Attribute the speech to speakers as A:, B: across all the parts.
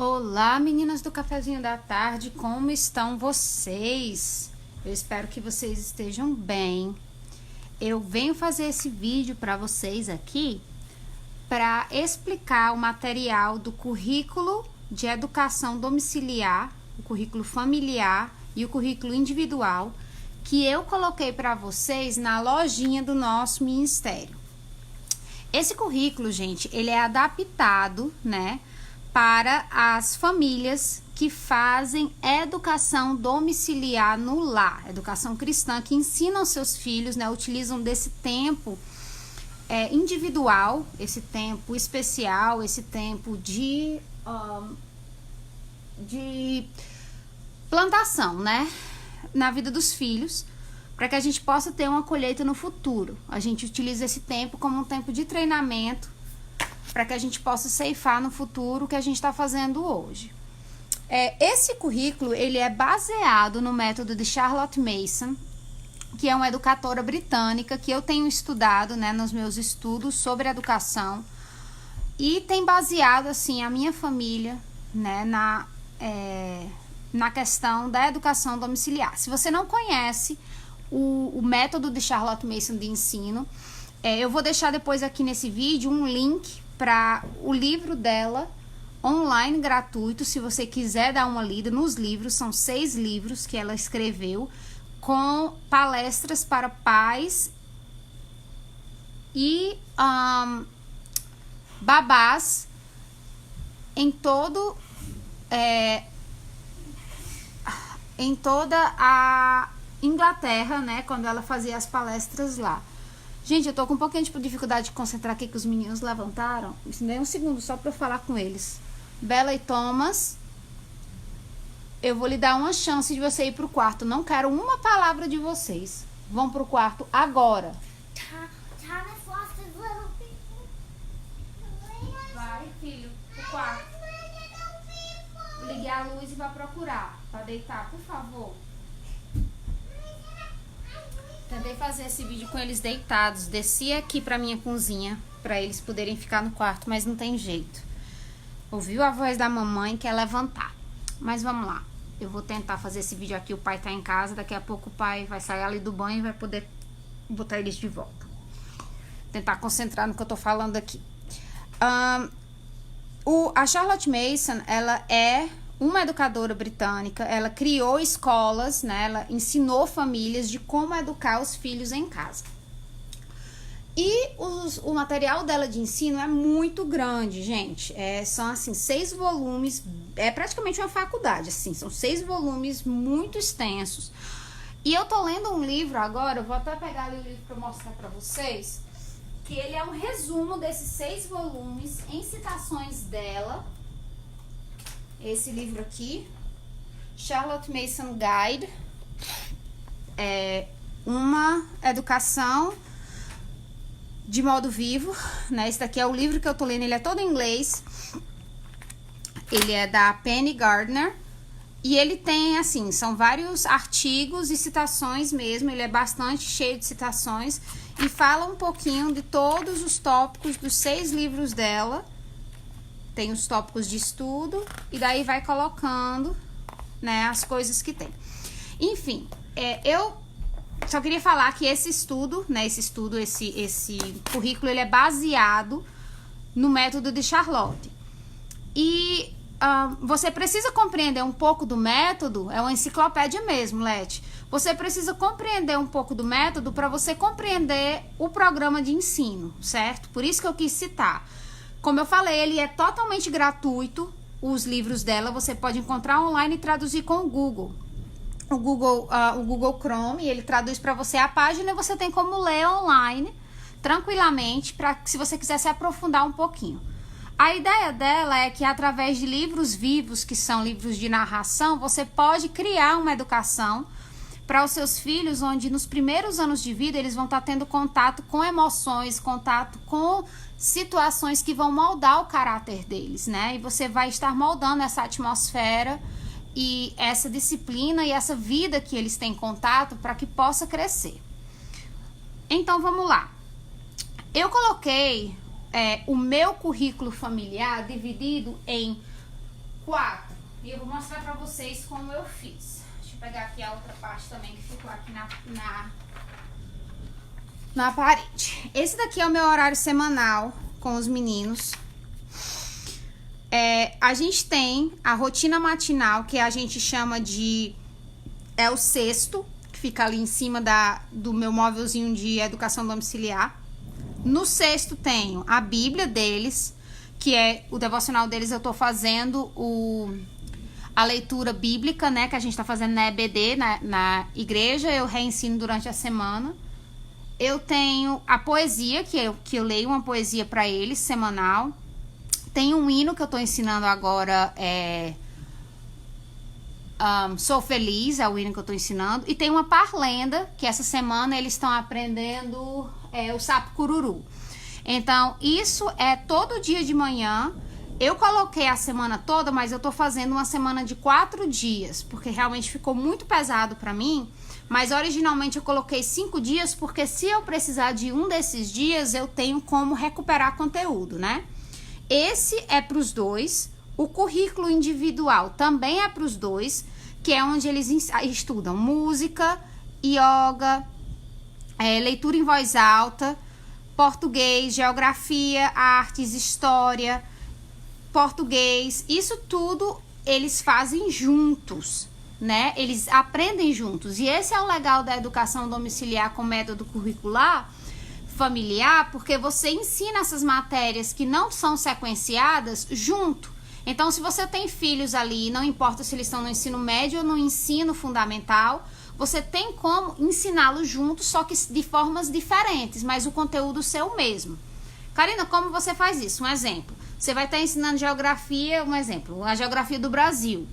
A: Olá, meninas do cafezinho da tarde, como estão vocês? Eu espero que vocês estejam bem. Eu venho fazer esse vídeo para vocês aqui para explicar o material do currículo de educação domiciliar, o currículo familiar e o currículo individual que eu coloquei para vocês na lojinha do nosso ministério. Esse currículo, gente, ele é adaptado, né, para as famílias que fazem educação domiciliar no lar, educação cristã, que ensinam seus filhos, né, utilizam desse tempo individual, esse tempo especial, esse tempo de plantação, né, na vida dos filhos, para que a gente possa ter uma colheita no futuro. A gente utiliza esse tempo como um tempo de treinamento, para que a gente possa ceifar no futuro o que a gente está fazendo hoje. Esse currículo, ele é baseado no método de Charlotte Mason, que é uma educadora britânica que eu tenho estudado, né, nos meus estudos sobre educação, e tem baseado, assim, a minha família, né, na questão da educação domiciliar. Se você não conhece o método de Charlotte Mason de ensino, eu vou deixar depois aqui nesse vídeo um link para o livro dela online gratuito, se você quiser dar uma lida nos livros. São 6 livros que ela escreveu com palestras para pais e babás em toda a Inglaterra, né, quando ela fazia as palestras lá. Gente, eu tô com um pouquinho de dificuldade de concentrar aqui que os meninos levantaram. Nem um segundo só pra eu falar com eles. Bela e Thomas, eu vou lhe dar uma chance de você ir pro quarto. Não quero uma palavra de vocês. Vão pro quarto agora. Vai, filho, pro quarto. Ligue a luz e vá procurar pra deitar, por favor. Tentei fazer esse vídeo com eles deitados. Desci aqui pra minha cozinha pra eles poderem ficar no quarto, mas não tem jeito. Ouviu a voz da mamãe, quer levantar. Mas vamos lá. Eu vou tentar fazer esse vídeo aqui. O pai tá em casa. Daqui a pouco o pai vai sair ali do banho e vai poder botar eles de volta. Tentar concentrar no que eu tô falando aqui. A Charlotte Mason, ela é uma educadora britânica. Ela criou escolas, né? Ela ensinou famílias de como educar os filhos em casa. E o material dela de ensino é muito grande, gente. São, assim, 6 volumes. É praticamente uma faculdade, assim. São 6 volumes muito extensos. E eu tô lendo um livro agora. Eu vou até pegar ali o livro pra mostrar pra vocês. Que ele é um resumo desses 6 volumes em citações dela. Esse livro aqui, Charlotte Mason Guide, uma educação de modo vivo, né? Esse daqui é o livro que eu tô lendo, ele é todo em inglês. Ele é da Penny Gardner e ele tem, assim, são vários artigos e citações mesmo. Ele é bastante cheio de citações e fala um pouquinho de todos os tópicos dos 6 livros dela. Tem os tópicos de estudo e daí vai colocando, né, as coisas que tem. Enfim, eu só queria falar que esse estudo, né, esse currículo, ele é baseado no método de Charlotte. E você precisa compreender um pouco do método, é uma enciclopédia mesmo, Leti. Você precisa compreender um pouco do método para você compreender o programa de ensino, certo? Por isso que eu quis citar. Como eu falei, ele é totalmente gratuito. Os livros dela você pode encontrar online e traduzir com o Google. O Google Chrome, ele traduz para você a página e você tem como ler online tranquilamente, para se você quiser se aprofundar um pouquinho. A ideia dela é que através de livros vivos, que são livros de narração, você pode criar uma educação para os seus filhos, onde nos primeiros anos de vida eles vão estar tendo contato com emoções, contato com situações que vão moldar o caráter deles, né? E você vai estar moldando essa atmosfera e essa disciplina e essa vida que eles têm contato para que possa crescer. Então, vamos lá. Eu coloquei o meu currículo familiar dividido em 4. E eu vou mostrar pra vocês como eu fiz. Deixa eu pegar aqui a outra parte também que ficou aqui na parede. Esse daqui é o meu horário semanal com os meninos. A gente tem a rotina matinal, que a gente chama de... É o cesto, que fica ali em cima do meu móvelzinho de educação domiciliar. No cesto tenho a Bíblia deles, que é o devocional deles. Eu tô fazendo a leitura bíblica, né, que a gente tá fazendo na EBD, na igreja. Eu reensino durante a semana. Eu tenho a poesia, que eu leio uma poesia para eles, semanal. Tem um hino que eu tô ensinando agora, Sou Feliz, é o hino que eu tô ensinando. E tem uma parlenda, que essa semana eles estão aprendendo o Sapo Cururu. Então, isso é todo dia de manhã. Eu coloquei a semana toda, mas eu tô fazendo uma semana de 4 dias, porque realmente ficou muito pesado pra mim. Mas originalmente eu coloquei 5 dias, porque se eu precisar de um desses dias, eu tenho como recuperar conteúdo, né? Esse é para os dois. O currículo individual também é para os dois, que é onde eles estudam música, yoga, leitura em voz alta, português, geografia, artes, história, português. Isso tudo eles fazem juntos, né? Eles aprendem juntos. E esse é o legal da educação domiciliar com método curricular familiar, porque você ensina essas matérias que não são sequenciadas junto. Então, se você tem filhos ali, não importa se eles estão no ensino médio ou no ensino fundamental, você tem como ensiná-los juntos, só que de formas diferentes, mas o conteúdo ser o mesmo. Karina, como você faz isso? Um exemplo. Você vai estar ensinando geografia, um exemplo, a geografia do Brasil.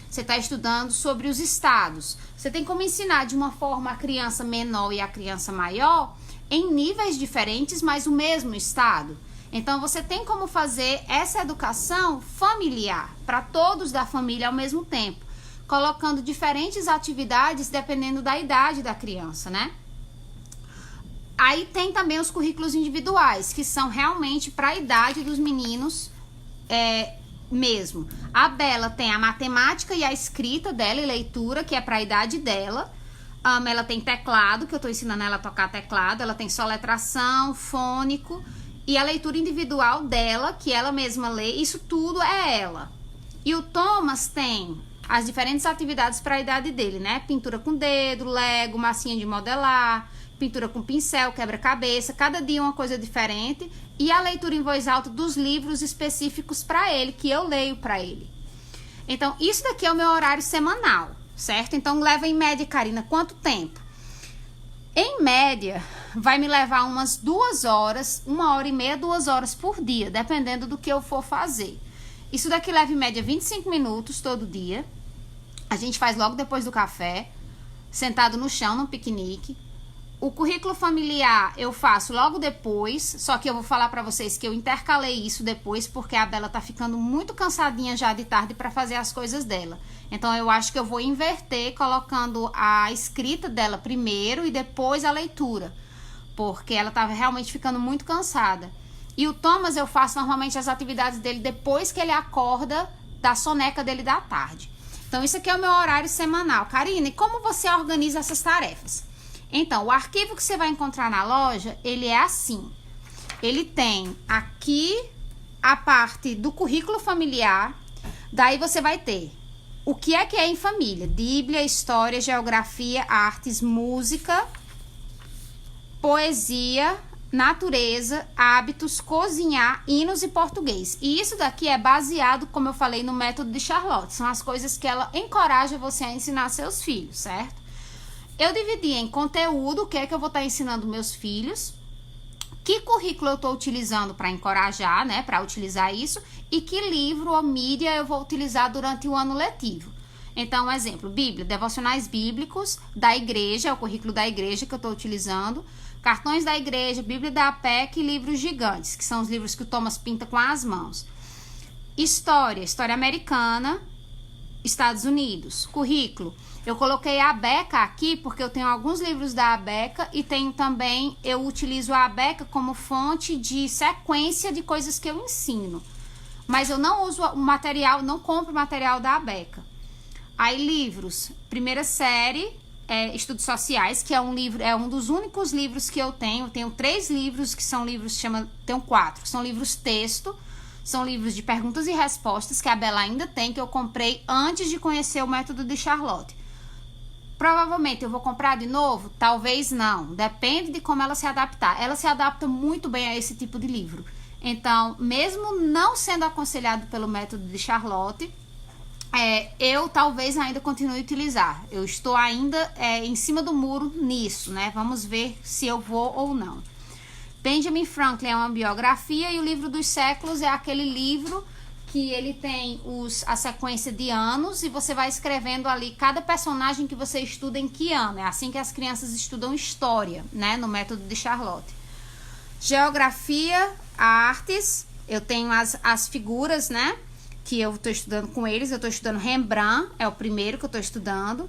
A: Você está estudando sobre os estados. Você tem como ensinar de uma forma a criança menor e a criança maior em níveis diferentes, mas o mesmo estado. Então, você tem como fazer essa educação familiar para todos da família ao mesmo tempo, colocando diferentes atividades dependendo da idade da criança, né? Aí tem também os currículos individuais, que são realmente para a idade dos meninos mesmo. A Bela tem a matemática e a escrita dela e leitura, que é para a idade dela. Ela tem teclado, que eu tô ensinando ela a tocar teclado. Ela tem soletração, fônico. E a leitura individual dela, que ela mesma lê. Isso tudo é ela. E o Thomas tem as diferentes atividades para a idade dele, né? Pintura com dedo, lego, massinha de modelar, pintura com pincel, quebra-cabeça. Cada dia uma coisa diferente. E a leitura em voz alta dos livros específicos para ele, que eu leio para ele. Então, isso daqui é o meu horário semanal. Certo? Então, leva em média, Karina, quanto tempo? Em média, vai me levar umas 2 horas, 1h30, 2 horas por dia, dependendo do que eu for fazer. Isso daqui leva em média 25 minutos todo dia. A gente faz logo depois do café, sentado no chão, num piquenique. O currículo familiar eu faço logo depois, só que eu vou falar pra vocês que eu intercalei isso depois, porque a Bela tá ficando muito cansadinha já de tarde pra fazer as coisas dela. Então, eu acho que eu vou inverter, colocando a escrita dela primeiro e depois a leitura, porque ela tava realmente ficando muito cansada. E o Thomas, eu faço normalmente as atividades dele depois que ele acorda da soneca dele da tarde. Então, isso aqui é o meu horário semanal. Karina, e como você organiza essas tarefas? Então, o arquivo que você vai encontrar na loja, ele é assim. Ele tem aqui a parte do currículo familiar. Daí você vai ter o que é em família. Bíblia, história, geografia, artes, música, poesia, natureza, hábitos, cozinhar, hinos e português. E isso daqui é baseado, como eu falei, no método de Charlotte. São as coisas que ela encoraja você a ensinar seus filhos, certo? Eu dividi em conteúdo, o que é que eu vou estar ensinando meus filhos, que currículo eu estou utilizando para encorajar, né, para utilizar isso, e que livro ou mídia eu vou utilizar durante o ano letivo. Então, um exemplo, Bíblia, devocionais bíblicos da igreja, é o currículo da igreja que eu estou utilizando, cartões da igreja, Bíblia da APEC e livros gigantes, que são os livros que o Thomas pinta com as mãos. História americana, Estados Unidos, currículo. Eu coloquei a Abeca aqui porque eu tenho alguns livros da Abeca e tenho também, eu utilizo a Abeca como fonte de sequência de coisas que eu ensino. mas eu não uso o material, não compro o material da Abeca. Aí livros, primeira série, Estudos Sociais, que é um dos únicos livros que eu tenho. Tenho 3 livros que são livros, tenho 4, que são livros texto, são livros de perguntas e respostas, que a Bela ainda tem, que eu comprei antes de conhecer o método de Charlotte. Provavelmente eu vou comprar de novo? Talvez não, depende de como ela se adaptar. Ela se adapta muito bem a esse tipo de livro. Então, mesmo não sendo aconselhado pelo método de Charlotte, eu talvez ainda continue a utilizar. Eu estou ainda em cima do muro nisso, né? Vamos ver se eu vou ou não. Benjamin Franklin é uma biografia e o Livro dos Séculos é aquele livro que ele tem a sequência de anos e você vai escrevendo ali cada personagem que você estuda em que ano. É assim que as crianças estudam história, né? No método de Charlotte. Geografia, artes, eu tenho as figuras, né? Que eu estou estudando com eles. Eu estou estudando Rembrandt, é o primeiro que eu estou estudando,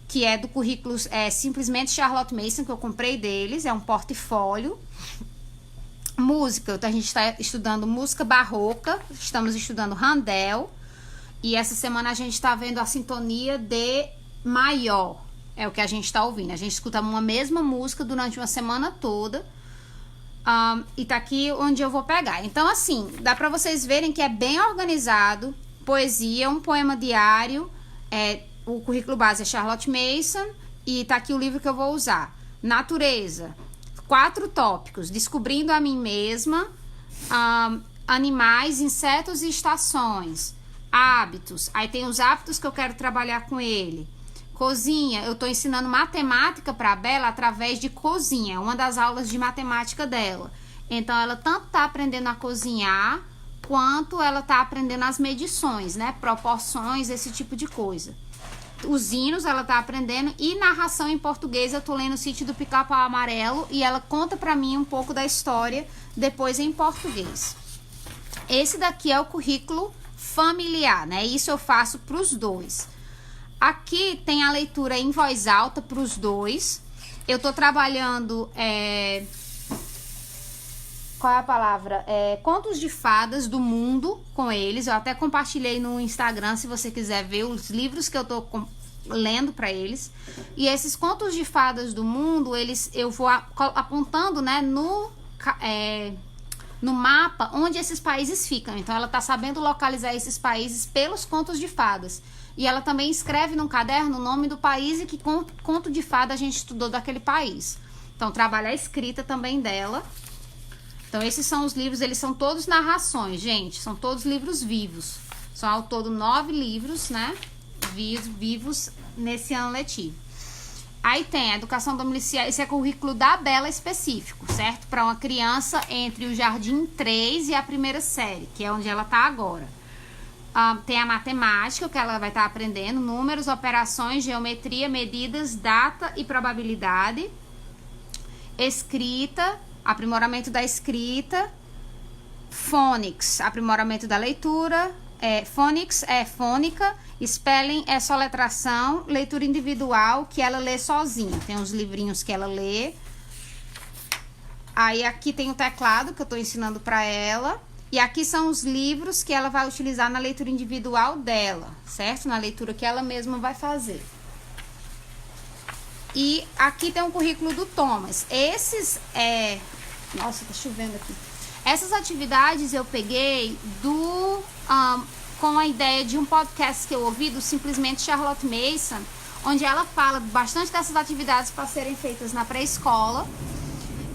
A: que é do currículo simplesmente Charlotte Mason, que eu comprei deles, é um portfólio. Música, então a gente está estudando música barroca, estamos estudando Handel, e essa semana a gente está vendo a sintonia de maior, é o que a gente está ouvindo. A gente escuta uma mesma música durante uma semana toda, e tá aqui onde eu vou pegar. Então, assim, dá para vocês verem que é bem organizado. Poesia, um poema diário, o currículo base é Charlotte Mason, e tá aqui o livro que eu vou usar. Natureza, 4 tópicos: descobrindo a mim mesma, animais, insetos e estações. Hábitos, aí tem os hábitos que eu quero trabalhar com ele. Cozinha, eu estou ensinando matemática para a Bela através de cozinha, uma das aulas de matemática dela. Então ela tanto está aprendendo a cozinhar, quanto ela está aprendendo as medições, né? Proporções, esse tipo de coisa. Os hinos ela tá aprendendo, e narração em português eu tô lendo O Sítio do Pica-Pau Amarelo, e ela conta pra mim um pouco da história depois em português. Esse daqui é o currículo familiar, né? Isso eu faço pros 2. Aqui tem a leitura em voz alta pros 2. Eu tô trabalhando qual é a palavra? Contos de fadas do mundo com eles. Eu até compartilhei no Instagram, se você quiser ver os livros que eu tô lendo para eles. E esses contos de fadas do mundo, eu vou apontando, né, no mapa onde esses países ficam. Então ela tá sabendo localizar esses países pelos contos de fadas. E ela também escreve num caderno o nome do país e que conto de fada a gente estudou daquele país. Então trabalha a escrita também dela. Então esses são os livros, eles são todos narrações, gente, são todos livros vivos. São ao todo 9 livros, né, vivos nesse ano letivo. Aí tem a educação domiciliar, esse é currículo da Bela específico, certo? Para uma criança entre o Jardim 3 e a primeira série, que é onde ela tá agora. Tem a matemática, que ela vai estar aprendendo, números, operações, geometria, medidas, data e probabilidade. Escrita, aprimoramento da escrita. Phonics, aprimoramento da leitura. Phonics é fônica. Spelling é soletração. Leitura individual, que ela lê sozinha. Tem uns livrinhos que ela lê. Aí aqui tem o teclado que eu tô ensinando para ela. E aqui são os livros que ela vai utilizar na leitura individual dela, certo? Na leitura que ela mesma vai fazer. E aqui tem um currículo do Thomas. Nossa, tá chovendo aqui. Essas atividades eu peguei com a ideia de um podcast que eu ouvi do Simplesmente Charlotte Mason, onde ela fala bastante dessas atividades para serem feitas na pré-escola.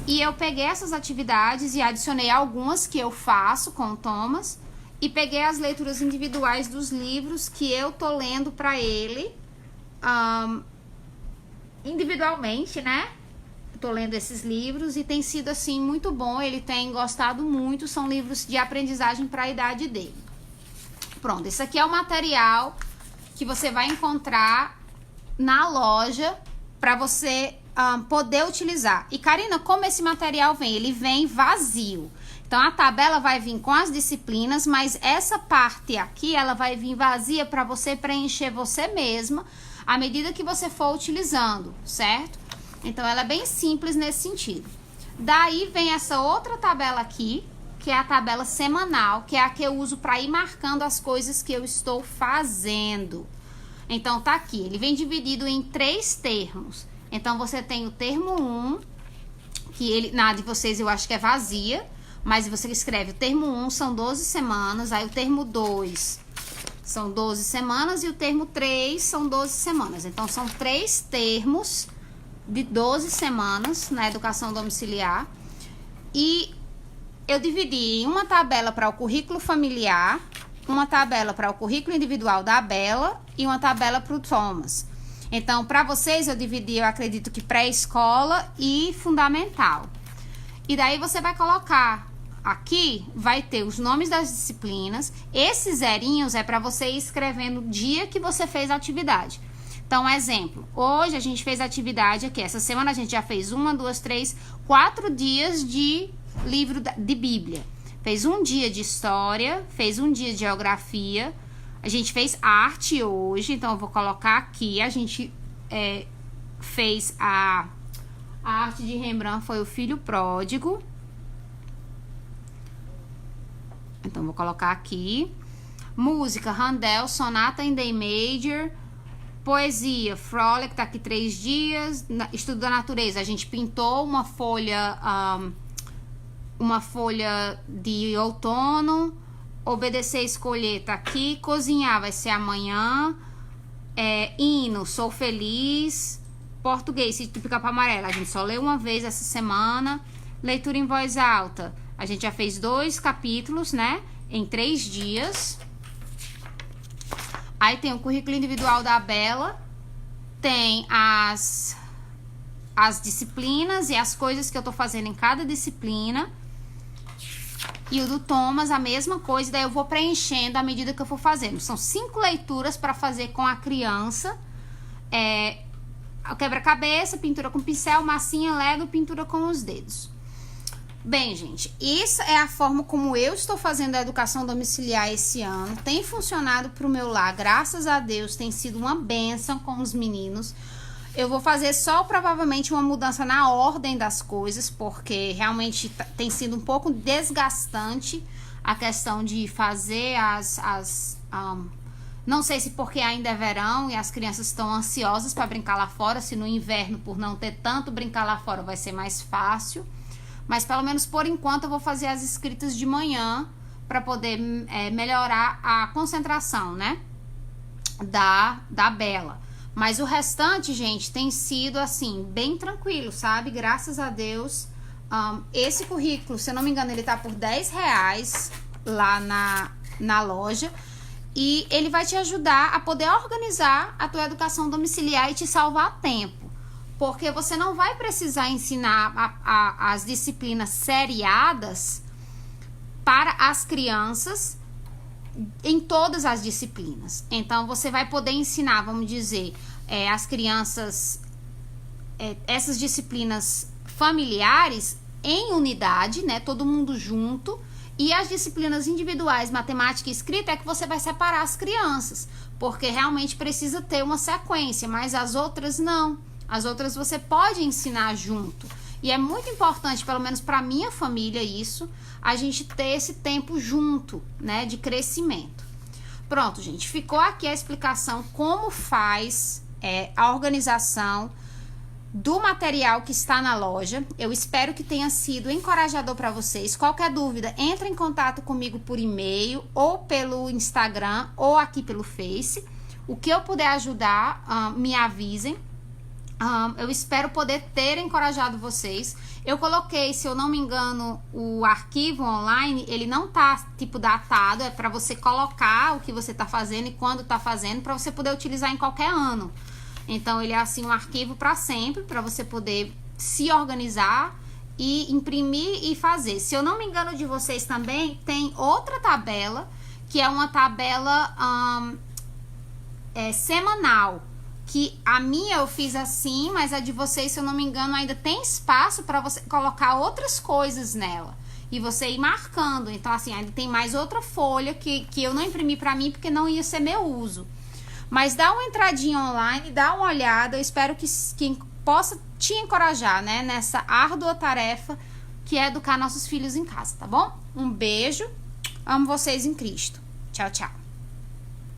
A: E eu peguei essas atividades e adicionei algumas que eu faço com o Thomas. E peguei as leituras individuais dos livros que eu tô lendo para ele individualmente, né? Tô lendo esses livros e tem sido, assim, muito bom. Ele tem gostado muito. São livros de aprendizagem para a idade dele. Pronto, esse aqui é o material que você vai encontrar na loja para você poder utilizar. E, Karina, como esse material vem? Ele vem vazio. Então, a tabela vai vir com as disciplinas, mas essa parte aqui, ela vai vir vazia para você preencher você mesma à medida que você for utilizando, certo? Então, ela é bem simples nesse sentido. Daí, vem essa outra tabela aqui, que é a tabela semanal, que é a que eu uso para ir marcando as coisas que eu estou fazendo. Então, tá aqui. Ele vem dividido em 3 termos. Então, você tem o termo 1, que ele, na de vocês eu acho que é vazia, mas você escreve o termo 1 são 12 semanas, aí o termo 2 são 12 semanas e o termo 3 são 12 semanas. Então, são 3 termos de 12 semanas na educação domiciliar. E eu dividi em uma tabela para o currículo familiar, uma tabela para o currículo individual da Bela e uma tabela para o Thomas. Então, para vocês, eu dividi, eu acredito que pré-escola e fundamental. E daí você vai colocar aqui, vai ter os nomes das disciplinas. Esses zerinhos é para você ir escrevendo o dia que você fez a atividade. Então, exemplo, hoje a gente fez a atividade aqui. Essa semana a gente já fez 1, 2, 3, 4 dias de livro de Bíblia. Fez um dia de história, fez um dia de geografia. A gente fez arte hoje, então eu vou colocar aqui. A gente fez a arte de Rembrandt, foi o Filho Pródigo. Então, vou colocar aqui. Música, Handel, Sonata em D Major. Poesia, Frolic, tá aqui 3 dias. Estudo da natureza, a gente pintou uma folha de outono. Obedecer, escolher, tá aqui. Cozinhar vai ser amanhã. Hino, sou feliz. Português, Sítio do Pica-Pau Amarelo, a gente só leu uma vez essa semana. Leitura em voz alta, a gente já fez 2 capítulos, né? Em 3 dias. Aí tem o currículo individual da Bela. Tem as disciplinas e as coisas que eu tô fazendo em cada disciplina. E o do Thomas, a mesma coisa, daí eu vou preenchendo à medida que eu for fazendo. São 5 leituras para fazer com a criança. Quebra-cabeça, pintura com pincel, massinha, Lego, pintura com os dedos. Bem, gente, isso é a forma como eu estou fazendo a educação domiciliar esse ano. Tem funcionado pro meu lar, graças a Deus, tem sido uma bênção com os meninos. Eu vou fazer só provavelmente uma mudança na ordem das coisas, porque realmente tem sido um pouco desgastante a questão de fazer não sei se porque ainda é verão e as crianças estão ansiosas para brincar lá fora, se no inverno, por não ter tanto brincar lá fora, vai ser mais fácil. Mas pelo menos por enquanto eu vou fazer as escritas de manhã para poder melhorar a concentração, né? Da Bela. Mas o restante, gente, tem sido assim, bem tranquilo, sabe? Graças a Deus. Esse currículo, se eu não me engano, ele tá por R$10 lá na loja. E ele vai te ajudar a poder organizar a tua educação domiciliar e te salvar tempo. Porque você não vai precisar ensinar as disciplinas seriadas para as crianças em todas as disciplinas. Então, você vai poder ensinar, vamos dizer, as crianças, essas disciplinas familiares em unidade, né? Todo mundo junto. E as disciplinas individuais, matemática e escrita, é que você vai separar as crianças. Porque realmente precisa ter uma sequência, mas as outras não. As outras você pode ensinar junto. E é muito importante, pelo menos para minha família, isso, a gente ter esse tempo junto, né, de crescimento. Pronto, gente, ficou aqui a explicação como faz a organização do material que está na loja. Eu espero que tenha sido encorajador para vocês. Qualquer dúvida, entre em contato comigo por e-mail, ou pelo Instagram, ou aqui pelo Face. O que eu puder ajudar, me avisem. Eu espero poder ter encorajado vocês. Eu coloquei, se eu não me engano, o arquivo online, ele não tá tipo datado, é para você colocar o que você tá fazendo e quando tá fazendo, para você poder utilizar em qualquer ano. Então, ele é assim um arquivo para sempre, para você poder se organizar e imprimir e fazer. Se eu não me engano de vocês também, tem outra tabela, que é uma tabela semanal. Que a minha eu fiz assim, mas a de vocês, se eu não me engano, ainda tem espaço para você colocar outras coisas nela. E você ir marcando. Então, assim, ainda tem mais outra folha que eu não imprimi para mim, porque não ia ser meu uso. Mas dá uma entradinha online, dá uma olhada. Eu espero que possa te encorajar, né? Nessa árdua tarefa que é educar nossos filhos em casa, tá bom? Um beijo, amo vocês em Cristo. Tchau, tchau.